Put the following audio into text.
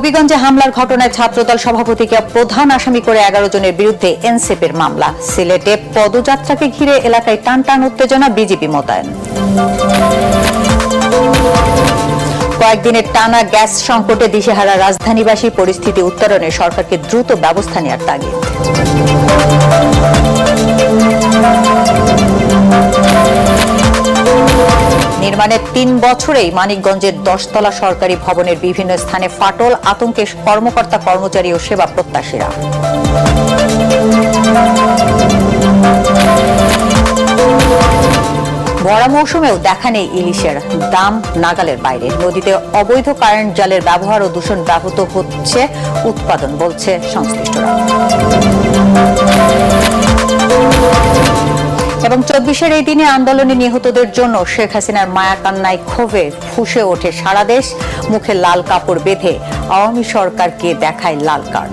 হবিগঞ্জে হামলার ঘটনায় ছাত্রদল সভাপতিকে প্রধান আসামি করে 11 জনের বিরুদ্ধে এনসিপির মামলা। সিলেটে পদযাত্রাকে ঘিরে এলাকায় টানটান উত্তেজনা, বিজিবি মোতায়েন। কয়েকদিনের টানা গ্যাস সংকটে দিশেহারা রাজধানীবাসী, পরিস্থিতি উত্তরণে সরকারকে দ্রুত ব্যবস্থা নেওয়ার তাগিদ। নির্মাণের 3 বছরেই মানিকগঞ্জের 10 তলা সরকারি ভবনের বিভিন্ন স্থানে ফাটল, আতঙ্কে কর্মকর্তা কর্মচারী ও সেবা প্রত্যাশীরা। ভরা মৌসুমেও দেখা নেই ইলিশের, দাম নাগালের বাইরে। নদীতে অবৈধ কারেন্ট জালের ব্যবহার ও দূষণ ব্যাহত হচ্ছে উৎপাদন, বলছে সংশ্লিষ্টরা। এবং 24-এর এই দিনে আন্দোলনে নিহতদের জন্য শেখ হাসিনার মায়াকান্নায় ক্ষোভে ফুঁসে ওঠে সারা দেশ। মুখে লাল কাপড় বেঁধে আওয়ামী সরকারকে দেখায় লাল কার্ড।